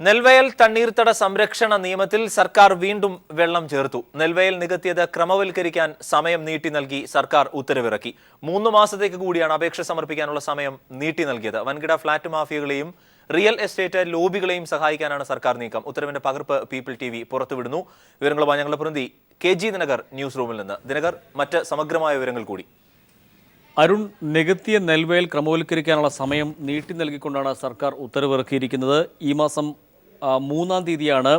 നെൽവയൽ തണ്ണീർത്തട സംരക്ഷണ നിയമത്തിൽ സർക്കാർ വീണ്ടും വെള്ളം ചേർത്തു. നെൽവയൽ നികത്തിയത് ക്രമവൽക്കരിക്കാൻ സമയം നീട്ടി നൽകി സർക്കാർ ഉത്തരവിറക്കി. 3 മാസത്തേക്ക് കൂടിയാണ് അപേക്ഷ സമർപ്പിക്കാനുള്ള സമയം നീട്ടി നൽകിയത്. വൻകിട ഫ്ളാറ്റ് മാഫിയകളെയും റിയൽ എസ്റ്റേറ്റ് ലോബികളെയും സഹായിക്കാനാണ് സർക്കാർ നീക്കം. ഉത്തരവിന്റെ പകർപ്പ് പീപ്പിൾ TV പുറത്തുവിടുന്നു. വിവരങ്ങളുമായി ഞങ്ങളുടെ പ്രതിനിധി KG ദിനകർ ന്യൂസ് റൂമിൽ നിന്ന്. ദിനകർ, മറ്റ് സമഗ്രമായ വിവരങ്ങൾ കൂടി. അരുൺ, നികത്തിയ നെൽവയൽ ക്രമവൽക്കരിക്കാനുള്ള സമയം നീട്ടി നൽകിക്കൊണ്ടാണ് സർക്കാർ ഉത്തരവിറക്കിയിരിക്കുന്നത്. ഈ മാസം 3-ാം തീയതിയാണ്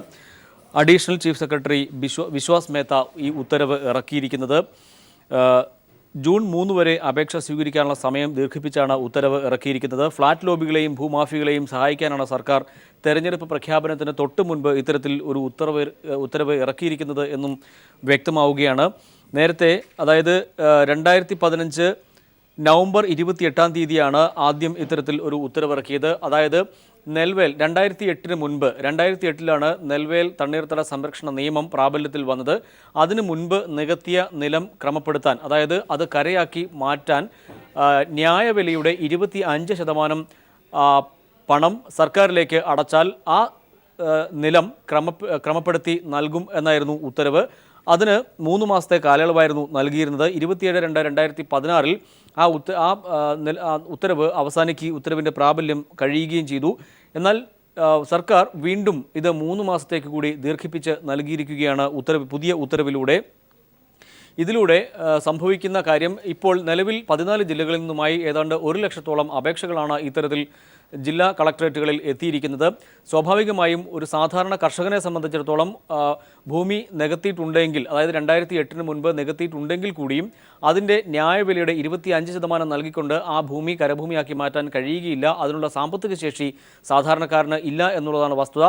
additional chief secretary Vishwas Mehta ഈ ഉത്തരവ് ഇറക്കിയിരിക്കുന്നത്. ജൂൺ 3 വരെ അപേക്ഷ സ്വീകരിക്കാനുള്ള സമയം ദീർഘിപ്പിച്ചാണ് ഉത്തരവ് ഇറക്കിയിരിക്കുന്നത്. ഫ്ളാറ്റ് ലോബികളെയും ഭൂമാഫികളെയും സഹായിക്കാനാണ് സർക്കാർ തെരഞ്ഞെടുപ്പ് പ്രഖ്യാപനത്തിന് തൊട്ട് മുൻപ് ഇത്തരത്തിൽ ഒരു ഉത്തരവ് ഇറക്കിയിരിക്കുന്നത് എന്നും വ്യക്തമാവുകയാണ്. നേരത്തെ, അതായത് 2015 നവംബർ 28-ാം തീയതിയാണ് ആദ്യം ഇത്തരത്തിൽ ഒരു ഉത്തരവിറക്കിയത്. അതായത് നെൽവയൽ 2008 മുൻപ് 2008-ലാണ് നെൽവയൽ തണ്ണീർത്തട സംരക്ഷണ നിയമം പ്രാബല്യത്തിൽ വന്നത്. അതിനു മുൻപ് നികത്തിയ നിലം ക്രമപ്പെടുത്താൻ, അതായത് അത് കരയാക്കി മാറ്റാൻ ന്യായവിലയുടെ 25% പണം സർക്കാരിലേക്ക് അടച്ചാൽ ആ നിലം ക്രമപ്പെടുത്തി നൽകും എന്നായിരുന്നു ഉത്തരവ്. അതിന് 3 മാസത്തെ കാലയളവായിരുന്നു നൽകിയിരുന്നത്. 27/2/2016 ഉത്തരവ് ഉത്തരവിൻ്റെ പ്രാബല്യം കഴിയുകയും ചെയ്തു. എന്നാൽ സർക്കാർ വീണ്ടും ഇത് 3 മാസത്തേക്ക് കൂടി ദീർഘിപ്പിച്ച് നൽകിയിരിക്കുകയാണ് പുതിയ ഉത്തരവിലൂടെ. ഇതിലൂടെ സംഭവിക്കുന്ന കാര്യം, ഇപ്പോൾ നിലവിൽ 14 ജില്ലകളിൽ നിന്നുമായി ഏതാണ്ട് 1 ലക്ഷത്തോളം അപേക്ഷകളാണ് ഇത്തരത്തിൽ ജില്ലാ കളക്ടറേറ്റുകളിൽ എത്തിയിരിക്കുന്നത്. സ്വാഭാവികമായും ഒരു സാധാരണ കർഷകനെ സംബന്ധിച്ചിടത്തോളം ഭൂമി നികത്തിയിട്ടുണ്ടെങ്കിൽ, അതായത് 2008 മുൻപ് നികത്തിയിട്ടുണ്ടെങ്കിൽ കൂടിയും അതിൻ്റെ ന്യായവിലയുടെ 25% നൽകിക്കൊണ്ട് ആ ഭൂമി കരഭൂമിയാക്കി മാറ്റാൻ കഴിയുകയില്ല. അതിനുള്ള സാമ്പത്തിക ശേഷി സാധാരണക്കാരന് ഇല്ല എന്നുള്ളതാണ് വസ്തുത.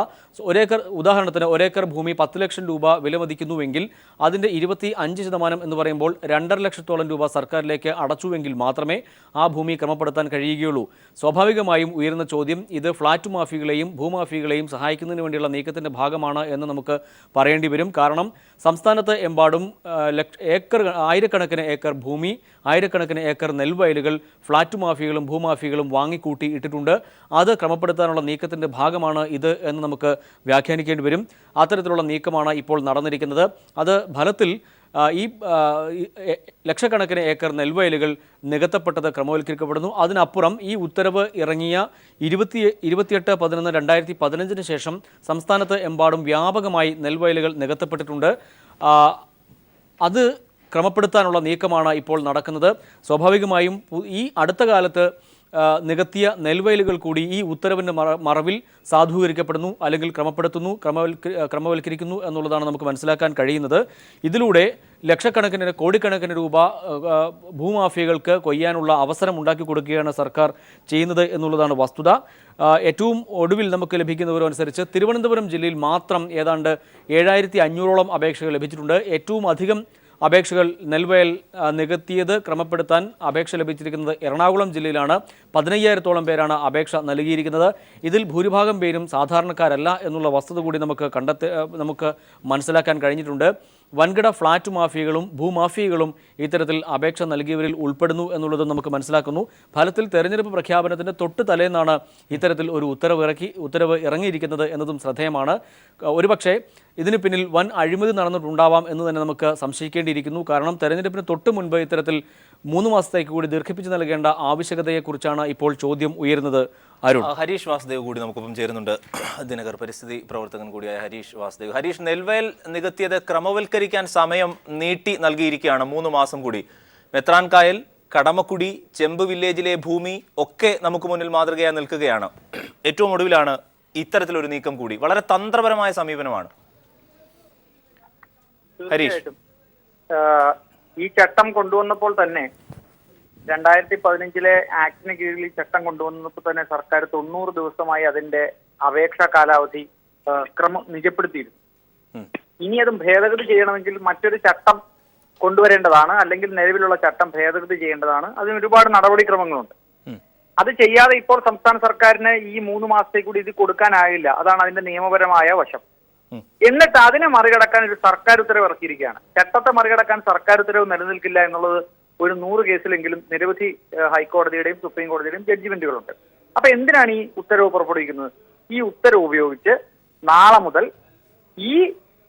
ഉദാഹരണത്തിന് ഒരേക്കർ ഭൂമി 10 ലക്ഷം രൂപ വിലമതിക്കുന്നുവെങ്കിൽ അതിൻ്റെ 25% എന്ന് പറയുമ്പോൾ 2.5 ലക്ഷത്തോളം രൂപ സർക്കാരിലേക്ക് അടച്ചുവെങ്കിൽ മാത്രമേ ആ ഭൂമി ക്രമപ്പെടുത്താൻ കഴിയുകയുള്ളൂ. സ്വാഭാവികമായും ഉയരുന്ന ചോദ്യം, ഇത് ഫ്ളാറ്റ് മാഫിയകളെയും ഭൂമാഫിയകളെയും സഹായിക്കുന്നതിന് വേണ്ടിയുള്ള നീക്കത്തിൻ്റെ ഭാഗമാണ് എന്ന് നമുക്ക് പറയേണ്ടി വരും. കാരണം സംസ്ഥാനത്ത് എമ്പാടും ആയിരക്കണക്കിന് ഏക്കർ ഭൂമി, ആയിരക്കണക്കിന് ഏക്കർ നെൽവയലുകൾ ഫ്ളാറ്റ് മാഫിയകളും ഭൂമാഫിയകളും വാങ്ങിക്കൂട്ടി ഇട്ടിട്ടുണ്ട്. അത് ക്രമപ്പെടുത്താനുള്ള നീക്കത്തിൻ്റെ ഭാഗമാണ് ഇത് എന്ന് നമുക്ക് വ്യാഖ്യാനിക്കേണ്ടി വരും. അത്തരത്തിലുള്ള നീക്കമാണ് ഇപ്പോൾ നടന്നിരിക്കുന്നത്. അത് ഫലത്തിൽ ഈ ലക്ഷക്കണക്കിന് ഏക്കർ നെൽവയലുകൾ നികത്തപ്പെട്ടത് ക്രമവൽക്കരിക്കപ്പെടുന്നു. അതിനപ്പുറം ഈ ഉത്തരവ് ഇറങ്ങിയ 28/11/2015 ശേഷം സംസ്ഥാനത്ത് എമ്പാടും വ്യാപകമായി നെൽവയലുകൾ നികത്തപ്പെട്ടിട്ടുണ്ട്. അത് ക്രമപ്പെടുത്താനുള്ള നീക്കമാണ് ഇപ്പോൾ നടക്കുന്നത്. സ്വാഭാവികമായും ഈ അടുത്ത കാലത്ത് നികത്തിയ നെൽവയലുകൾ കൂടി ഈ ഉത്തരവിൻ്റെ മറവിൽ സാധൂകരിക്കപ്പെടുന്നു, അല്ലെങ്കിൽ ക്രമവൽക്കരിക്കുന്നു എന്നുള്ളതാണ് നമുക്ക് മനസ്സിലാക്കാൻ കഴിയുന്നത്. ഇതിലൂടെ ലക്ഷക്കണക്കിന് കോടിക്കണക്കിന് രൂപ ഭൂമാഫിയകൾക്ക് കൊയ്യാനുള്ള അവസരം ഉണ്ടാക്കി കൊടുക്കുകയാണ് സർക്കാർ ചെയ്യുന്നത് എന്നുള്ളതാണ് വസ്തുത. ഏറ്റവും ഒടുവിൽ നമുക്ക് ലഭിക്കുന്ന വിവരമനുസരിച്ച് തിരുവനന്തപുരം ജില്ലയിൽ മാത്രം ഏതാണ്ട് 7500ഓളം അപേക്ഷകൾ ലഭിച്ചിട്ടുണ്ട്. ഏറ്റവും അധികം അപേക്ഷകൾ നെൽവയൽ നികത്തിയത് ക്രമപ്പെടുത്താൻ അപേക്ഷ ലഭിച്ചിരിക്കുന്നത് എറണാകുളം ജില്ലയിലാണ്. 15000-ഓളം പേരാണ് അപേക്ഷ നൽകിയിരിക്കുന്നത്. ഇതിൽ ഭൂരിഭാഗം പേരും സാധാരണക്കാരല്ല എന്നുള്ള വസ്തുത കൂടി നമുക്ക് മനസ്സിലാക്കാൻ കഴിഞ്ഞിട്ടുണ്ട്. വൻകിട ഫ്ളാറ്റ് മാഫിയകളും ഭൂമാഫിയകളും ഇത്തരത്തിൽ അപേക്ഷ നൽകിയവരിൽ ഉൾപ്പെടുന്നു എന്നുള്ളത് നമുക്ക് മനസ്സിലാക്കുന്നു. ഫലത്തിൽ തെരഞ്ഞെടുപ്പ് പ്രഖ്യാപനത്തിൻ്റെ തൊട്ട് തലേന്നാണ് ഇത്തരത്തിൽ ഒരു ഉത്തരവ് ഇറങ്ങിയിരിക്കുന്നത് എന്നതും ശ്രദ്ധേയമാണ്. ഒരുപക്ഷെ ഇതിന് പിന്നിൽ വൻ അഴിമതി നടന്നിട്ടുണ്ടാവാം എന്ന് തന്നെ നമുക്ക് സംശയിക്കേണ്ടിയിരിക്കുന്നു. കാരണം തെരഞ്ഞെടുപ്പിന് തൊട്ട് മുൻപ് ഇത്തരത്തിൽ 3 മാസത്തേക്ക് കൂടി ദീർഘിപ്പിച്ച് നൽകേണ്ട ആവശ്യകതയെക്കുറിച്ചാണ് ഇപ്പോൾ ചോദ്യം ഉയരുന്നത്. അരുൺ, ഹരീഷ് വാസുദേവ് കൂടി നമുക്കൊപ്പം ചേരുന്നുണ്ട്. ദിനകർ, പരിസ്ഥിതി പ്രവർത്തകൻ കൂടിയായ ഹരീഷ് വാസുദേവ്. ഹരീഷ്, നെൽവയൽ നികത്തിയത് ക്രമവൽക്കരിക്കാൻ സമയം നീട്ടി നൽകിയിരിക്കുകയാണ് 3 മാസം കൂടി. മെത്രാൻകായൽ, കടമക്കുടി, ചെമ്പ് വില്ലേജിലെ ഭൂമി ഒക്കെ നമുക്ക് മുന്നിൽ മാതൃകയായി നിൽക്കുകയാണ്. ഏറ്റവും ഒടുവിലാണ് ഇത്തരത്തിലൊരു നീക്കം കൂടി. വളരെ തന്ത്രപരമായ സമീപനമാണ്. ഹരീഷ്, ഈ ചട്ടം കൊണ്ടുവന്നപ്പോൾ തന്നെ 2015 ആക്ടിന് കീഴിൽ ഈ ചട്ടം കൊണ്ടുവന്നപ്പോൾ തന്നെ സർക്കാർ 90 ദിവസമായി അതിന്റെ അപേക്ഷാ കാലാവധി നിജപ്പെടുത്തിയിരുന്നു. ഇനി അതും ഭേദഗതി ചെയ്യണമെങ്കിൽ മറ്റൊരു ചട്ടം കൊണ്ടുവരേണ്ടതാണ്, അല്ലെങ്കിൽ നിലവിലുള്ള ചട്ടം ഭേദഗതി ചെയ്യേണ്ടതാണ്. അതിന് ഒരുപാട് നടപടിക്രമങ്ങളുണ്ട്. അത് ചെയ്യാതെ ഇപ്പോൾ സംസ്ഥാന സർക്കാരിന് ഈ 3 മാസത്തേക്ക് കൂടി ഇത് കൊടുക്കാനാകില്ല. അതാണ് അതിന്റെ നിയമപരമായ വശം. എന്നിട്ട് അതിനെ മറികടക്കാൻ ഒരു സർക്കാർ ഉത്തരവ് ഇറക്കിയിരിക്കുകയാണ്. ചട്ടത്തെ മറികടക്കാൻ സർക്കാർ ഉത്തരവ് നിലനിൽക്കില്ല എന്നുള്ളത് ഒരു 100 കേസിലെങ്കിലും നിരവധി ഹൈക്കോടതിയുടെയും സുപ്രീം കോടതിയുടെയും ജഡ്ജിമെന്റുകളുണ്ട്. അപ്പൊ എന്തിനാണ് ഈ ഉത്തരവ് പുറപ്പെടുവിക്കുന്നത്? ഈ ഉത്തരവ് ഉപയോഗിച്ച് നാളെ മുതൽ ഈ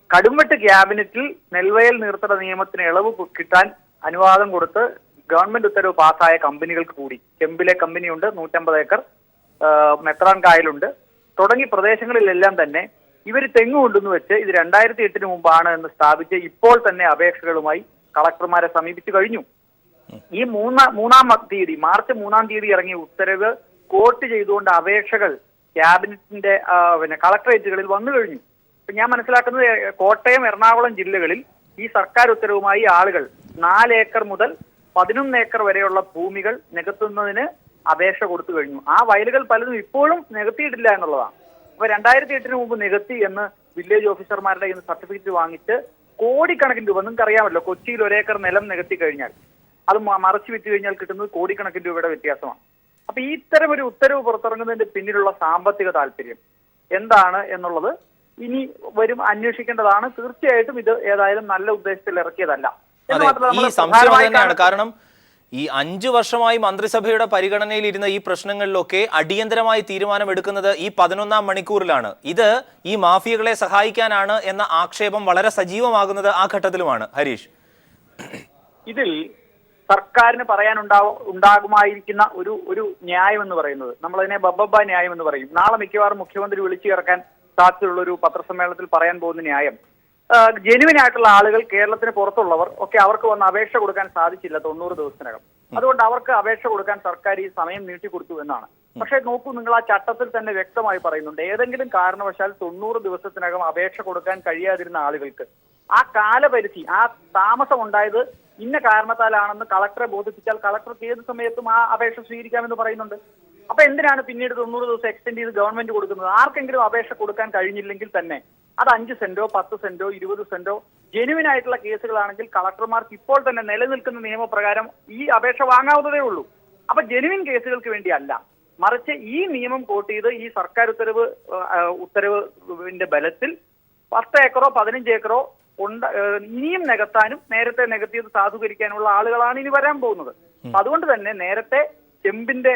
കടുംവെട്ട് ക്യാബിനറ്റിൽ നെൽവയൽ നീർത്തട നിയമത്തിന് ഇളവ് കിട്ടാൻ അനുവാദം കൊടുത്ത് ഗവൺമെന്റ് ഉത്തരവ് പാസ്സായ കമ്പനികൾക്ക് കൂടി, ചെമ്പിലെ കമ്പനിയുണ്ട് 150 ഏക്കർ, മെത്രാൻ കായലുണ്ട് തുടങ്ങിയ പ്രദേശങ്ങളിലെല്ലാം തന്നെ ഇവർ തെങ്ങ് കൊണ്ടുവന്ന് വെച്ച് ഇത് 2008 മുമ്പാണ് എന്ന് സ്ഥാപിച്ച് ഇപ്പോൾ തന്നെ അപേക്ഷകളുമായി കളക്ടർമാരെ സമീപിച്ചു കഴിഞ്ഞു. ഈ മൂന്നാം തീയതി മാർച്ച് 3-ാം തീയതി ഇറങ്ങിയ ഉത്തരവ് കോട്ട് ചെയ്തുകൊണ്ട് അപേക്ഷകൾ ക്യാബിനറ്റിന്റെ കളക്ടറേറ്റുകളിൽ വന്നു കഴിഞ്ഞു. ഇപ്പൊ ഞാൻ മനസ്സിലാക്കുന്നത് കോട്ടയം, എറണാകുളം ജില്ലകളിൽ ഈ സർക്കാർ ഉത്തരവുമായി ആളുകൾ 4 ഏക്കർ മുതൽ 11 ഏക്കർ വരെയുള്ള ഭൂമികൾ നികത്തുന്നതിന് അപേക്ഷ കൊടുത്തു കഴിഞ്ഞു. ആ വയലുകൾ പലതും ഇപ്പോഴും നികത്തിയിട്ടില്ല എന്നുള്ളതാണ്. അപ്പൊ 2008 മുമ്പ് നികത്തി എന്ന് വില്ലേജ് ഓഫീസർമാരുടെ കയ്യിൽ നിന്ന് സർട്ടിഫിക്കറ്റ് വാങ്ങിച്ച് കോടിക്കണക്കിന് രൂപ, നിങ്ങൾക്ക് അറിയാമല്ലോ, കൊച്ചിയിൽ 1 ഏക്കർ നിലം നികത്തി കഴിഞ്ഞാൽ അത് മറച്ചു വിറ്റ് കഴിഞ്ഞാൽ കിട്ടുന്നത് കോടിക്കണക്കിന് രൂപയുടെ വ്യത്യാസമാണ്. അപ്പൊ ഈ ഇത്തരം ഒരു ഉത്തരവ് പുറത്തിറങ്ങുന്നതിന്റെ പിന്നിലുള്ള സാമ്പത്തിക താല്പര്യം എന്താണ് എന്നുള്ളത് ഇനി വരും അന്വേഷിക്കേണ്ടതാണ്. തീർച്ചയായിട്ടും ഇത് ഏതായാലും നല്ല ഉദ്ദേശത്തിൽ ഇറക്കിയതല്ല. ഈ സംശയം തന്നെയാണ്. കാരണം ഈ 5 വർഷമായി മന്ത്രിസഭയുടെ പരിഗണനയിൽ ഇരുന്ന ഈ പ്രശ്നങ്ങളിലൊക്കെ അടിയന്തരമായി തീരുമാനമെടുക്കുന്നത് ഈ 11-ാം മണിക്കൂറിലാണ്. ഇത് ഈ മാഫിയകളെ സഹായിക്കാനാണ് എന്ന ആക്ഷേപം വളരെ സജീവമാകുന്നത് ആ ഘട്ടത്തിലുമാണ്. ഹരീഷ്, ഇതിൽ സർക്കാരിന് ഉണ്ടാകുമായിരിക്കുന്ന ഒരു ന്യായം എന്ന് പറയുന്നത്, നമ്മളതിനെ ബബ്ബ ന്യായം എന്ന് പറയും. നാളെ മിക്കവാറും മുഖ്യമന്ത്രി വിളിച്ചു ചേർക്കാൻ സാധ്യതയുള്ള ഒരു പത്രസമ്മേളനത്തിൽ പറയാൻ പോകുന്ന ന്യായം, ജെനുവിൻ ആയിട്ടുള്ള ആളുകൾ, കേരളത്തിന് പുറത്തുള്ളവർ ഒക്കെ അവർക്ക് വന്ന് അപേക്ഷ കൊടുക്കാൻ സാധിച്ചില്ല 90 ദിവസത്തിനകം. അതുകൊണ്ട് അവർക്ക് അപേക്ഷ കൊടുക്കാൻ സർക്കാർ ഈ സമയം നീട്ടിക്കൊടുത്തു എന്നാണ്. പക്ഷേ നോക്കൂ, നിങ്ങൾ ആ ചട്ടത്തിൽ തന്നെ വ്യക്തമായി പറയുന്നുണ്ട്, ഏതെങ്കിലും കാരണവശാൽ 90 ദിവസത്തിനകം അപേക്ഷ കൊടുക്കാൻ കഴിയാതിരുന്ന ആളുകൾക്ക് ആ കാലപരിധി, ആ താമസം ഉണ്ടായത് ഇന്ന കാരണത്താലാണെന്ന് കളക്ടറെ ബോധിപ്പിച്ചാൽ കളക്ടർക്ക് ഏത് സമയത്തും ആ അപേക്ഷ സ്വീകരിക്കാമെന്ന് പറയുന്നുണ്ട്. അപ്പൊ എന്തിനാണ് പിന്നീട് 90 ദിവസം എക്സ്റ്റെൻഡ് ചെയ്ത് ഗവൺമെന്റ് കൊടുക്കുന്നത്? ആർക്കെങ്കിലും അപേക്ഷ കൊടുക്കാൻ കഴിഞ്ഞില്ലെങ്കിൽ തന്നെ അത് 5 സെന്റോ 10 സെന്റോ 20 സെന്റോ ജെനുവിൻ ആയിട്ടുള്ള കേസുകളാണെങ്കിൽ കളക്ടർമാർക്ക് ഇപ്പോൾ തന്നെ നിലനിൽക്കുന്ന നിയമപ്രകാരം ഈ അപേക്ഷ വാങ്ങാവുന്നതേ ഉള്ളൂ. അപ്പൊ ജെനുവിൻ കേസുകൾക്ക് വേണ്ടിയല്ല, മറിച്ച് ഈ നിയമം കോട്ട് ചെയ്ത് ഈ സർക്കാർ ഉത്തരവിന്റെ ബലത്തിൽ 10 ഏക്കറോ 15 ഏക്കറോ ഇനിയും നികത്താനും നേരത്തെ നികത്തിയത് സാധൂകരിക്കാനുള്ള ആളുകളാണ് ഇനി വരാൻ പോകുന്നത്. അതുകൊണ്ട് തന്നെ നേരത്തെ ചെമ്പിന്റെ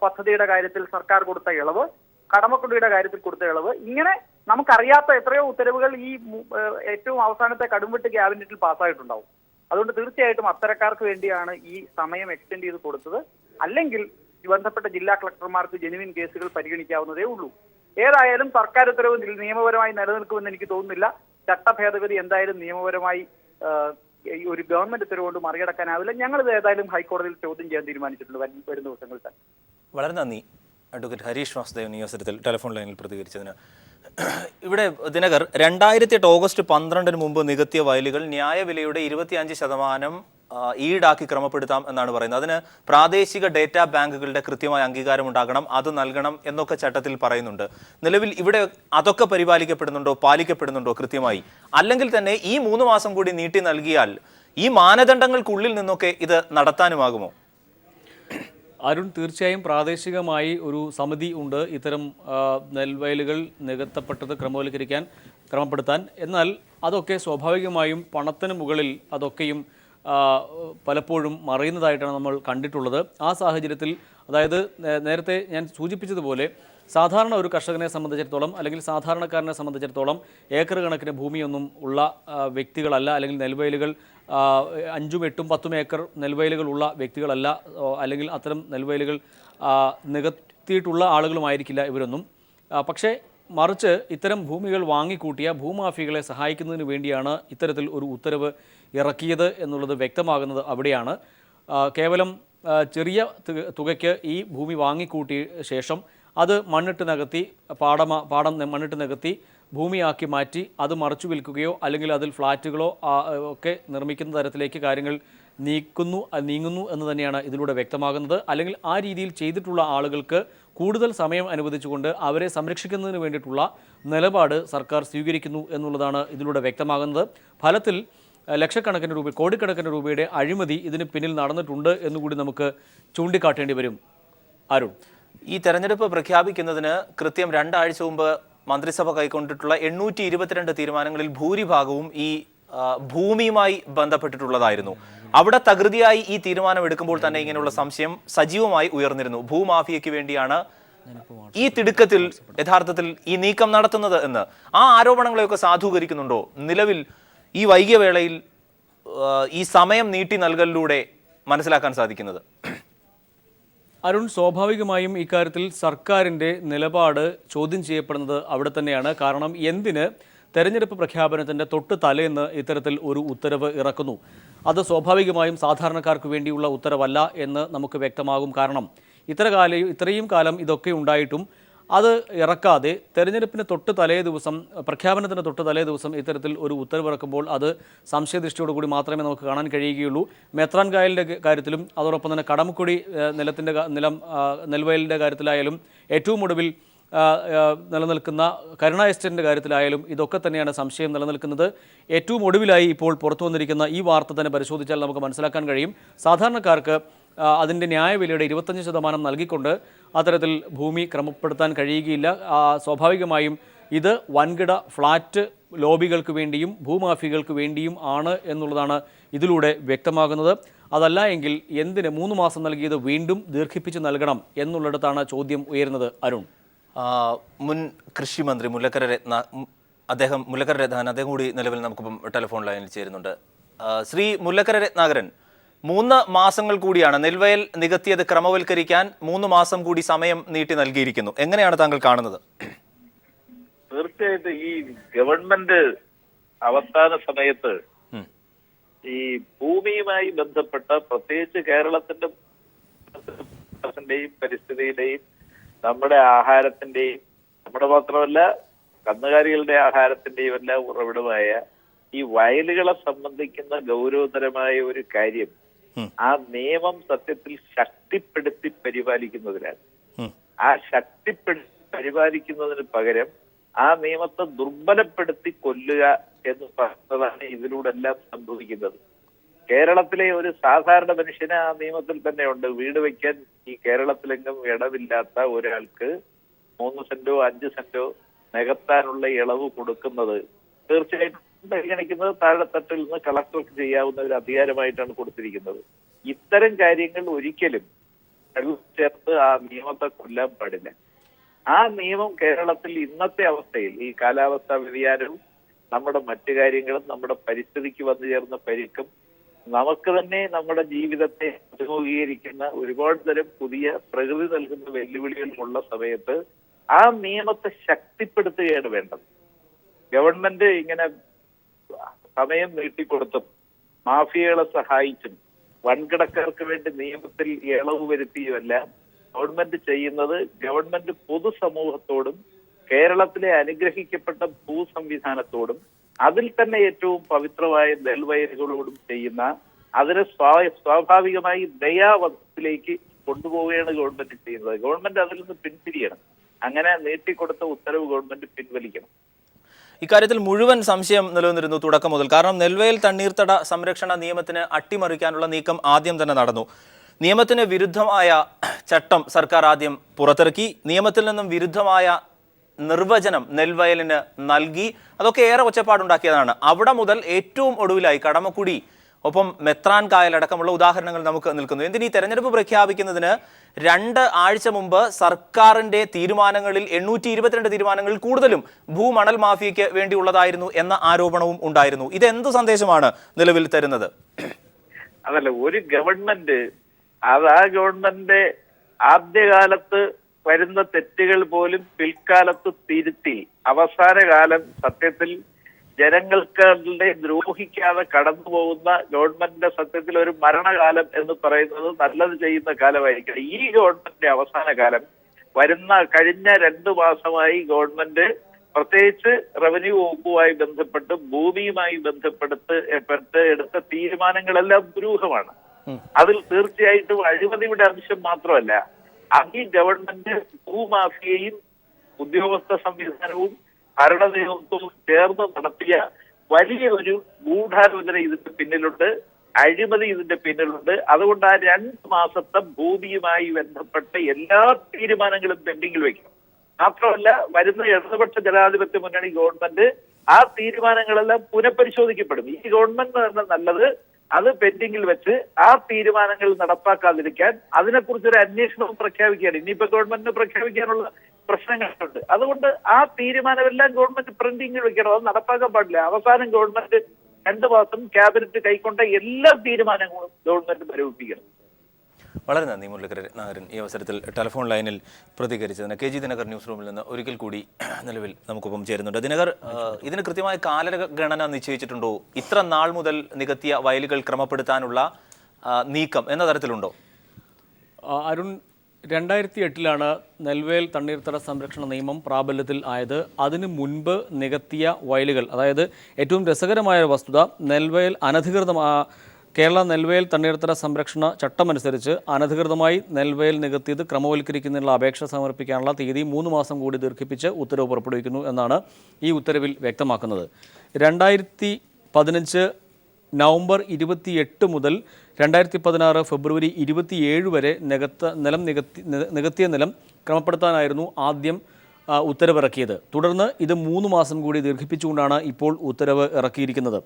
പദ്ധതിയുടെ കാര്യത്തിൽ സർക്കാർ കൊടുത്ത ഇളവ്, കടമക്കുടിയുടെ കാര്യത്തിൽ കൊടുത്ത ഇളവ്, ഇങ്ങനെ നമുക്കറിയാത്ത എത്രയോ ഉത്തരവുകൾ ഈ ഏറ്റവും അവസാനത്തെ കടുംവെട്ട് ക്യാബിനറ്റിൽ പാസ്സായിട്ടുണ്ടാവും. അതുകൊണ്ട് തീർച്ചയായിട്ടും അത്തരക്കാർക്ക് വേണ്ടിയാണ് ഈ സമയം എക്സ്റ്റെൻഡ് ചെയ്ത് കൊടുത്തത്. അല്ലെങ്കിൽ ബന്ധപ്പെട്ട ജില്ലാ കളക്ടർമാർക്ക് ജെനുവിൻ കേസുകൾ പരിഗണിക്കാവുന്നതേ ഉള്ളൂ. ഏതായാലും സർക്കാർ ഉത്തരവ് നിയമപരമായി നിലനിൽക്കുമെന്ന് എനിക്ക് തോന്നുന്നില്ല. ചട്ട ഭേദഗതി എന്തായാലും നിയമപരമായി ഒരു ഗവൺമെന്റ് ഉത്തരവുകൊണ്ട് മറികടക്കാനാവില്ല. ഞങ്ങളിത് ഏതായാലും ഹൈക്കോടതിയിൽ ചോദ്യം ചെയ്യാൻ തീരുമാനിച്ചിട്ടുണ്ട് വരും ദിവസങ്ങളിൽ തന്നെ. വളരെ നന്ദി അഡ്വക്കേറ്റ് ഹരീഷ് വാസുദേവൻ ഈ അവസരത്തിൽ ടെലിഫോൺ ലൈനിൽ പ്രതികരിച്ചതിന്. ഇവിടെ ദിനകർ, 2008 ഓഗസ്റ്റ് 12 മുമ്പ് നികത്തിയ വയലുകൾ ന്യായവിലയുടെ 25% ഈടാക്കി ക്രമപ്പെടുത്താം എന്നാണ് പറയുന്നത്. അതിന് പ്രാദേശിക ഡേറ്റാ ബാങ്കുകളുടെ കൃത്യമായ അംഗീകാരം ഉണ്ടാകണം, അത് നൽകണം എന്നൊക്കെ ചട്ടത്തിൽ പറയുന്നുണ്ട്. നിലവിൽ ഇവിടെ അതൊക്കെ പരിപാലിക്കപ്പെടുന്നുണ്ടോ, പാലിക്കപ്പെടുന്നുണ്ടോ കൃത്യമായി? അല്ലെങ്കിൽ തന്നെ ഈ 3 മാസം കൂടി നീട്ടി നൽകിയാൽ ഈ മാനദണ്ഡങ്ങൾക്കുള്ളിൽ നിന്നൊക്കെ ഇത് നടത്താനുമാകുമോ? അരുൺ, തീർച്ചയായും പ്രാദേശികമായി ഒരു സമിതി ഉണ്ട് ഇത്തരം നെൽവയലുകൾ നികത്തപ്പെട്ടത് ക്രമപ്പെടുത്താൻ. എന്നാൽ അതൊക്കെ സ്വാഭാവികമായും പണത്തിന് മുകളിൽ അതൊക്കെയും പലപ്പോഴും മറയുന്നതായിട്ടാണ് നമ്മൾ കണ്ടിട്ടുള്ളത്. ആ സാഹചര്യത്തിൽ, അതായത് നേരത്തെ ഞാൻ സൂചിപ്പിച്ചതുപോലെ, സാധാരണ ഒരു കർഷകനെ സംബന്ധിച്ചിടത്തോളം അല്ലെങ്കിൽ സാധാരണക്കാരനെ സംബന്ധിച്ചിടത്തോളം ഏക്കർ കണക്കിന് ഭൂമിയൊന്നും ഉള്ള വ്യക്തികളല്ല, അല്ലെങ്കിൽ നെൽവയലുകൾ 5, 8, 10 ഏക്കർ നെൽവയലുകളുള്ള വ്യക്തികളല്ല, അല്ലെങ്കിൽ അത്തരം നെൽവയലുകൾ നികത്തിയിട്ടുള്ള ആളുകളുമായിരിക്കില്ല ഇവരൊന്നും. പക്ഷേ മറിച്ച് ഇത്തരം ഭൂമികൾ വാങ്ങിക്കൂട്ടിയ ഭൂമാഫികളെ സഹായിക്കുന്നതിന് വേണ്ടിയാണ് ഇത്തരത്തിൽ ഒരു ഉത്തരവ് ഇറക്കിയത് എന്നുള്ളത് വ്യക്തമാകുന്നത് അവിടെയാണ്. കേവലം ചെറിയ തുകയ്ക്ക് ഈ ഭൂമി വാങ്ങിക്കൂട്ടിയ ശേഷം അത് മണ്ണിട്ട് നികത്തി, പാടം മണ്ണിട്ട് നികത്തി ഭൂമിയാക്കി മാറ്റി അത് മറച്ചു വിൽക്കുകയോ അല്ലെങ്കിൽ അതിൽ ഫ്ലാറ്റുകളോ ഒക്കെ നിർമ്മിക്കുന്ന തരത്തിലേക്ക് കാര്യങ്ങൾ നീങ്ങുന്നു എന്ന് തന്നെയാണ് ഇതിലൂടെ വ്യക്തമാകുന്നത്. അല്ലെങ്കിൽ ആ രീതിയിൽ ചെയ്തിട്ടുള്ള ആളുകൾക്ക് കൂടുതൽ സമയം അനുവദിച്ചുകൊണ്ട് അവരെ സംരക്ഷിക്കുന്നതിന് വേണ്ടിയിട്ടുള്ള നിലപാട് സർക്കാർ സ്വീകരിക്കുന്നു എന്നുള്ളതാണ് ഇതിലൂടെ വ്യക്തമാകുന്നത്. ഫലത്തിൽ ലക്ഷക്കണക്കിന് രൂപ, കോടിക്കണക്കിന് രൂപയുടെ അഴിമതി ഇതിന് പിന്നിൽ നടന്നിട്ടുണ്ട് എന്നുകൂടി നമുക്ക് ചൂണ്ടിക്കാട്ടേണ്ടി വരും. അരുൺ, ഈ തെരഞ്ഞെടുപ്പ് പ്രഖ്യാപിക്കുന്നതിന് കൃത്യം 2 ആഴ്ച മുമ്പ് മന്ത്രിസഭ കൈക്കൊണ്ടിട്ടുള്ള 822 തീരുമാനങ്ങളിൽ ഭൂരിഭാഗവും ഈ ഭൂമിയുമായി ബന്ധപ്പെട്ടിട്ടുള്ളതായിരുന്നു. അവിടെ തകൃതിയായി ഈ തീരുമാനം എടുക്കുമ്പോൾ തന്നെ ഇങ്ങനെയുള്ള സംശയം സജീവമായി ഉയർന്നിരുന്നു. ഭൂമാഫിയയ്ക്ക് വേണ്ടിയാണ് ഈ തിടുക്കത്തിൽ യഥാർത്ഥത്തിൽ ഈ നീക്കം നടത്തുന്നത് എന്ന് ആ ആരോപണങ്ങളെയൊക്കെ സാധൂകരിക്കുന്നുണ്ടോ നിലവിൽ ഈ വൈകിയ വേളയിൽ ഈ സമയം നീട്ടി നൽകലിലൂടെ മനസ്സിലാക്കാൻ സാധിക്കുന്നത്? അരുൺ, സ്വാഭാവികമായും ഇക്കാര്യത്തിൽ സർക്കാരിൻ്റെ നിലപാട് ചോദ്യം ചെയ്യപ്പെടുന്നത് അവിടെ തന്നെയാണ്. കാരണം എന്തിന് തെരഞ്ഞെടുപ്പ് പ്രഖ്യാപനത്തിൻ്റെ തൊട്ട് തലേന്ന് ഇത്തരത്തിൽ ഒരു ഉത്തരവ് ഇറക്കുന്നു? അത് സ്വാഭാവികമായും സാധാരണക്കാർക്ക് വേണ്ടിയുള്ള ഉത്തരവല്ല എന്ന് നമുക്ക് വ്യക്തമാകും. കാരണം ഇത്രയും കാലം ഇതൊക്കെ ഉണ്ടായിട്ടും അത് ഇറക്കാതെ തെരഞ്ഞെടുപ്പിന് തൊട്ട് തലേ ദിവസം, പ്രഖ്യാപനത്തിന് തൊട്ട് തലേ ദിവസം ഇത്തരത്തിൽ ഒരു ഉത്തരവിറക്കുമ്പോൾ അത് സംശയദൃഷ്ടിയോടുകൂടി മാത്രമേ നമുക്ക് കാണാൻ കഴിയുകയുള്ളൂ. മെത്രാൻ കായലിൻ്റെ കാര്യത്തിലും അതോടൊപ്പം തന്നെ കടമക്കുടി നെൽവയലിൻ്റെ കാര്യത്തിലായാലും ഏറ്റവും ഒടുവിൽ നിലനിൽക്കുന്ന കരുണ എസ്റ്റേറ്റിൻ്റെ കാര്യത്തിലായാലും ഇതൊക്കെ തന്നെയാണ് സംശയം നിലനിൽക്കുന്നത്. ഏറ്റവും ഒടുവിലായി ഇപ്പോൾ പുറത്തു വന്നിരിക്കുന്ന ഈ വാർത്ത തന്നെ പരിശോധിച്ചാൽ നമുക്ക് മനസ്സിലാക്കാൻ കഴിയും, സാധാരണക്കാർക്ക് അതിൻ്റെ ന്യായവിലയുടെ 25% നൽകിക്കൊണ്ട് അത്തരത്തിൽ ഭൂമി ക്രമപ്പെടുത്താൻ കഴിയുകയില്ല. സ്വാഭാവികമായും ഇത് വൻകിട ഫ്ലാറ്റ് ലോബികൾക്ക് വേണ്ടിയും ഭൂമാഫികൾക്ക് വേണ്ടിയും ആണ് എന്നുള്ളതാണ് ഇതിലൂടെ വ്യക്തമാകുന്നത്. അതല്ല എങ്കിൽ എന്തിന് 3 മാസം നൽകിയത് വീണ്ടും ദീർഘിപ്പിച്ച് നൽകണം എന്നുള്ളിടത്താണ് ചോദ്യം ഉയരുന്നത്. അരുൺ, മുൻ കൃഷി മന്ത്രി മുല്ലക്കര രത്നാകരൻ അദ്ദേഹം കൂടി നിലവിൽ നമുക്കിപ്പം ടെലിഫോൺ ലൈനിൽ ചേരുന്നുണ്ട്. ശ്രീ മുല്ലക്കര രത്നാകരൻ, 3 മാസങ്ങൾ കൂടിയാണ് നെൽവയൽ നികത്തിയത് ക്രമവൽക്കരിക്കാൻ 3 മാസം കൂടി സമയം നീട്ടി നൽകിയിരിക്കുന്നു. എങ്ങനെയാണ് താങ്കൾ കാണുന്നത്? തീർച്ചയായിട്ടും ഈ ഗവൺമെന്റ് അവസാന സമയത്ത് ഈ ഭൂമിയുമായി ബന്ധപ്പെട്ട പ്രത്യേകിച്ച് കേരളത്തിന്റെ പരിസ്ഥിതിയുടെയും നമ്മുടെ ആഹാരത്തിന്റെയും, നമ്മുടെ മാത്രമല്ല കന്നുകാലികളുടെ ആഹാരത്തിന്റെയും എല്ലാം ഉറവിടമായ ഈ വയലുകളെ സംബന്ധിക്കുന്ന ഗൗരവതരമായ ഒരു കാര്യം ആ നിയമം സത്യത്തിൽ ശക്തിപ്പെടുത്തി പരിപാലിക്കുന്നതിനാണ്. ആ ശക്തിപ്പെടുത്തി പരിപാലിക്കുന്നതിന് പകരം ആ നിയമത്തെ ദുർബലപ്പെടുത്തി കൊല്ലുക എന്ന് പറയുന്നതാണ് ഇതിലൂടെ എല്ലാം സംഭവിക്കുന്നത്. കേരളത്തിലെ ഒരു സാധാരണ മനുഷ്യന് ആ നിയമത്തിൽ തന്നെ ഉണ്ട്. വീട് വയ്ക്കാൻ ഈ കേരളത്തിലെങ്ങും ഇടവില്ലാത്ത ഒരാൾക്ക് 3 സെന്റോ 5 സെന്റോ നികത്താനുള്ള ഇളവ് കൊടുക്കുന്നത് തീർച്ചയായിട്ടും പരിഗണിക്കുന്നത് താഴെത്തട്ടിൽ നിന്ന് കളക്ടർക്ക് ചെയ്യാവുന്ന ഒരു അധികാരമായിട്ടാണ് കൊടുത്തിരിക്കുന്നത്. ഇത്തരം കാര്യങ്ങൾ ഒരിക്കലും ചേർത്ത് ആ നിയമത്തെ കൊല്ലാൻ പാടില്ല. ആ നിയമം കേരളത്തിൽ ഇന്നത്തെ അവസ്ഥയിൽ ഈ കാലാവസ്ഥാ വ്യതിയാനവും നമ്മുടെ മറ്റു കാര്യങ്ങളും നമ്മുടെ പരിസ്ഥിതിക്ക് വന്നു ചേർന്ന പരിക്കും നമുക്ക് തന്നെ നമ്മുടെ ജീവിതത്തെ അഭിമുഖീകരിക്കുന്ന ഒരുപാട് തരം പുതിയ പ്രകൃതി നൽകുന്ന വെല്ലുവിളികളുമുള്ള സമയത്ത് ആ നിയമത്തെ ശക്തിപ്പെടുത്തുകയാണ് വേണ്ടത്. ഗവൺമെന്റ് ഇങ്ങനെ സമയം നീട്ടിക്കൊടുത്തും മാഫിയകളെ സഹായിച്ചും വൻകിടക്കാർക്ക് വേണ്ടി നിയമത്തിൽ ഇളവ് വരുത്തിയുമല്ല ഗവൺമെന്റ് ചെയ്യുന്നത്. ഗവൺമെന്റ് പൊതുസമൂഹത്തോടും കേരളത്തിലെ അനുഗ്രഹിക്കപ്പെട്ട ഭൂസംവിധാനത്തോടും അതിൽ തന്നെ ഏറ്റവും പവിത്രമായ നെൽവയലുകളോടും ചെയ്യുന്ന അതിനെ സ്വാഭാവികമായി ദയാവധത്തിലേക്ക് കൊണ്ടുപോവുകയാണ് ഗവൺമെന്റ് ചെയ്യുന്നത്. ഗവൺമെന്റ് അതിൽ നിന്ന് പിന്തിരിയണം. അങ്ങനെ നീട്ടിക്കൊടുത്ത ഉത്തരവ് ഗവൺമെന്റ് പിൻവലിക്കണം. ഇക്കാര്യത്തിൽ മുഴുവൻ സംശയം നിലനിന്നിരുന്നു തുടക്കം മുതൽ. കാരണം നെൽവയൽ തണ്ണീർത്തട സംരക്ഷണ നിയമത്തിന് അട്ടിമറിക്കാനുള്ള നീക്കം ആദ്യം തന്നെ നടന്നു. നിയമത്തിന് വിരുദ്ധമായ ചട്ടം സർക്കാർ ആദ്യം പുറത്തിറക്കി. നിയമത്തിൽ നിന്നും വിരുദ്ധമായ നിർവചനം നെൽവയലിന് നൽകി. അതൊക്കെ ഏറെ ഒച്ചപ്പാടുണ്ടാക്കിയതാണ്. അവിടെ മുതൽ ഏറ്റവും ഒടുവിലായി കടമക്കുടി, ഒപ്പം മെത്രാൻ കായലടക്കമുള്ള ഉദാഹരണങ്ങൾ നമുക്ക് നിൽക്കുന്നു. എന്തിന് ഈ തെരഞ്ഞെടുപ്പ് പ്രഖ്യാപിക്കുന്നതിന് 2 ആഴ്ച മുമ്പ് സർക്കാരിന്റെ തീരുമാനങ്ങളിൽ 822 തീരുമാനങ്ങളിൽ കൂടുതലും ഭൂമണൽ മാഫിയയ്ക്ക് വേണ്ടിയുള്ളതായിരുന്നു എന്ന ആരോപണവും ഉണ്ടായിരുന്നു. ഇതെന്ത് സന്ദേശമാണ് നിലവിൽ തരുന്നത്? അതല്ല, ഒരു ഗവൺമെന്റ് ആ ഗവൺമെന്റ് ആദ്യകാലത്ത് വരുന്ന തെറ്റുകൾ പോലും പിൽക്കാലത്ത് തിരുത്തി അവസാന കാലം സത്യത്തിൽ ജനങ്ങളുടെ ദ്രോഹിക്കാതെ കടന്നു പോകുന്ന ഗവൺമെന്റിന്റെ സത്യത്തിൽ ഒരു മരണകാലം എന്ന് പറയുന്നത് നല്ലത് ചെയ്യുന്ന കാലമായിരിക്കണം. ഈ ഗവൺമെന്റിന്റെ അവസാന കാലം കഴിഞ്ഞ 2 മാസമായി ഗവൺമെന്റ് പ്രത്യേകിച്ച് റവന്യൂ വകുപ്പുമായി ബന്ധപ്പെട്ട് ഭൂമിയുമായി ബന്ധപ്പെടുത്ത് എടുത്ത തീരുമാനങ്ങളെല്ലാം ദുരൂഹമാണ്. അതിൽ തീർച്ചയായിട്ടും അഴിമതിയുടെ അംശം മാത്രമല്ല, ഈ ഗവൺമെന്റ് ഭൂമാഫിയയും ഉദ്യോഗസ്ഥ സംവിധാനവും ഭരണ നേതൃത്വവും ചേർന്ന് നടത്തിയ വലിയ ഒരു ഗൂഢാലോചന ഇതിന്റെ പിന്നിലുണ്ട്, അഴിമതി ഇതിന്റെ പിന്നിലുണ്ട്. അതുകൊണ്ട് ആ 2 മാസത്തെ ഭൂമിയുമായി ബന്ധപ്പെട്ട എല്ലാ തീരുമാനങ്ങളും പെൻഡിങ്ങിൽ വെക്കണം. മാത്രമല്ല, വരുന്ന ഇടതുപക്ഷ ജനാധിപത്യ മുന്നണി ഗവൺമെന്റ് ആ തീരുമാനങ്ങളെല്ലാം പുനഃപരിശോധിക്കപ്പെടും. ഈ ഗവൺമെന്റ് തന്നെ നല്ലത് അത് പെൻഡിങ്ങിൽ വെച്ച് ആ തീരുമാനങ്ങൾ നടപ്പാക്കാതിരിക്കാൻ അതിനെക്കുറിച്ചൊരു അന്വേഷണവും പ്രഖ്യാപിക്കുകയാണ്. ഇനിയിപ്പോ ഗവൺമെന്റിന് പ്രഖ്യാപിക്കാനുള്ള പ്രശ്നങ്ങളുണ്ട്. അതുകൊണ്ട് ആ തീരുമാനമെല്ലാം ഗവൺമെന്റ് പ്രിന്റിങ്ങിൽ വെക്കണം. അത് നടപ്പാക്കാൻ പാടില്ല. അവസാനം ഗവൺമെന്റ് 2 മാസം ക്യാബിനറ്റ് കൈക്കൊണ്ട എല്ലാ തീരുമാനങ്ങളും ഗവൺമെന്റ് മരവിപ്പിക്കണം. വളരെ നന്ദി മുരളീധരൻ ഈ അവസരത്തിൽ ടെലിഫോൺ ലൈനിൽ പ്രതികരിച്ചതിന്. KG ദിനകർ ന്യൂസ് റൂമിൽ നിന്ന് ഒരിക്കൽ കൂടി നിലവിൽ നമുക്കൊപ്പം ചേരുന്നുണ്ട്. ദിനകർ, ഇതിന് കൃത്യമായ കാലഗണന നിശ്ചയിച്ചിട്ടുണ്ടോ? ഇത്ര നാൾ മുതൽ നികത്തിയ വയലുകൾ ക്രമപ്പെടുത്താനുള്ള നീക്കം എന്ന തരത്തിലുണ്ടോ? അരുൺ, 2008 നെൽവയൽ തണ്ണീർത്തട സംരക്ഷണ നിയമം പ്രാബല്യത്തിൽ ആയത്. അതിനു മുൻപ് നികത്തിയ വയലുകൾ, അതായത് ഏറ്റവും രസകരമായ വസ്തുത, നെൽവയൽ കേരള നെൽവയൽ തണ്ണീർത്തട സംരക്ഷണ ചട്ടമനുസരിച്ച് അനധികൃതമായി നെൽവയൽ നികത്തിയത് ക്രമവൽക്കരിക്കുന്നതിനുള്ള അപേക്ഷ സമർപ്പിക്കാനുള്ള തീയതി 3 മാസം കൂടി ദീർഘിപ്പിച്ച് ഉത്തരവ് പുറപ്പെടുവിക്കുന്നു എന്നാണ് ഈ ഉത്തരവിൽ വ്യക്തമാക്കുന്നത്. 2015 നവംബർ 28 മുതൽ 2016 ഫെബ്രുവരി 27 വരെ നികത്തിയ നിലം ക്രമപ്പെടുത്താനായിരുന്നു ആദ്യം ഉത്തരവിറക്കിയത്. തുടർന്ന് ഇത് 3 മാസം കൂടി ദീർഘിപ്പിച്ചുകൊണ്ടാണ് ഇപ്പോൾ ഉത്തരവ് ഇറക്കിയിരിക്കുന്നത്.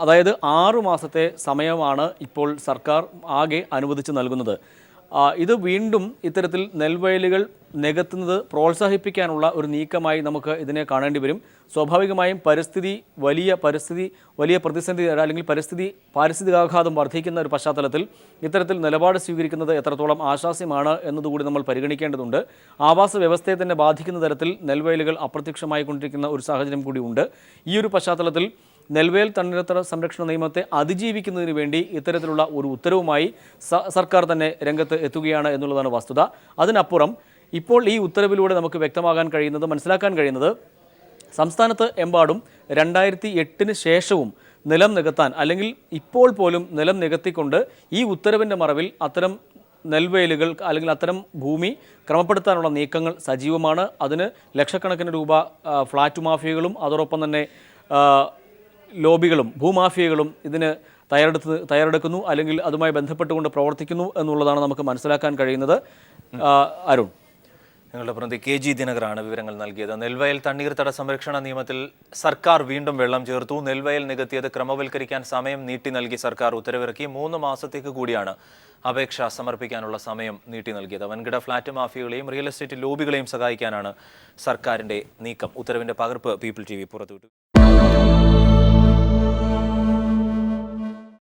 അതായത് 6 മാസത്തെ സമയമാണ് ഇപ്പോൾ സർക്കാർ ആകെ അനുവദിച്ച് നൽകുന്നത്. ഇത് വീണ്ടും ഇത്തരത്തിൽ നെൽവയലുകൾ നികത്തുന്നത് പ്രോത്സാഹിപ്പിക്കാനുള്ള ഒരു നീക്കമായി നമുക്ക് ഇതിനെ കാണേണ്ടി വരും. സ്വാഭാവികമായും വലിയ പ്രതിസന്ധി അല്ലെങ്കിൽ പാരിസ്ഥിതികാഘാതം വർദ്ധിക്കുന്ന ഒരു പശ്ചാത്തലത്തിൽ ഇത്തരത്തിൽ നിലപാട് സ്വീകരിക്കുന്നത് എത്രത്തോളം ആശാസ്യമാണ് എന്നതുകൂടി നമ്മൾ പരിഗണിക്കേണ്ടതുണ്ട്. ആവാസ വ്യവസ്ഥയെ തന്നെ ബാധിക്കുന്ന തരത്തിൽ നെൽവയലുകൾ അപ്രത്യക്ഷമായി കൊണ്ടിരിക്കുന്ന ഒരു സാഹചര്യം കൂടി ഉണ്ട്. ഈ ഒരു പശ്ചാത്തലത്തിൽ നെൽവയൽ തണ്ണീർത്തട സംരക്ഷണ നിയമത്തെ അതിജീവിക്കുന്നതിന് വേണ്ടി ഇത്തരത്തിലുള്ള ഒരു ഉത്തരവുമായി സർക്കാർ തന്നെ രംഗത്ത് എത്തുകയാണ് എന്നുള്ളതാണ് വസ്തുത. അതിനപ്പുറം ഇപ്പോൾ ഈ ഉത്തരവിലൂടെ നമുക്ക് മനസ്സിലാക്കാൻ കഴിയുന്നത് സംസ്ഥാനത്ത് എമ്പാടും 2008 ശേഷവും നിലം നികത്താൻ, അല്ലെങ്കിൽ ഇപ്പോൾ പോലും നിലം നികത്തിക്കൊണ്ട് ഈ ഉത്തരവിൻ്റെ മറവിൽ അത്തരം നെൽവയലുകൾ അല്ലെങ്കിൽ അത്തരം ഭൂമി ക്രമപ്പെടുത്താനുള്ള നീക്കങ്ങൾ സജീവമാണ്. അതിന് ലക്ഷക്കണക്കിന് രൂപ ഫ്ലാറ്റ് മാഫിയകളും അതോടൊപ്പം തന്നെ ലോബികളും ഭൂമാഫിയകളും ഇതിന് തയ്യാറെടുക്കുന്നു, അല്ലെങ്കിൽ അതുമായി ബന്ധപ്പെട്ടുകൊണ്ട് പ്രവർത്തിക്കുന്നു എന്നുള്ളതാണ് നമുക്ക് മനസ്സിലാക്കാൻ കഴിയുന്നത്. അരുൺ, ഞങ്ങളുടെ പ്രതി KG ദിനകറാണ് വിവരങ്ങൾ നൽകിയത്. നെൽവയൽ തണ്ണീർത്തട സംരക്ഷണ നിയമത്തിൽ സർക്കാർ വീണ്ടും വെള്ളം ചേർത്തു. നെൽവയൽ നികത്തിയത് ക്രമവൽക്കരിക്കാൻ സമയം നീട്ടി നൽകി സർക്കാർ ഉത്തരവിറക്കി. 3 മാസത്തേക്ക് കൂടിയാണ് അപേക്ഷ സമർപ്പിക്കാനുള്ള സമയം നീട്ടി നൽകിയത്. വൻകിട ഫ്ളാറ്റ് മാഫിയകളെയും റിയൽ എസ്റ്റേറ്റ് ലോബികളെയും സഹായിക്കാനാണ് സർക്കാരിന്റെ നീക്കം. ഉത്തരവിന്റെ പകർപ്പ് പീപ്പിൾ TV പുറത്തുവിട്ടു.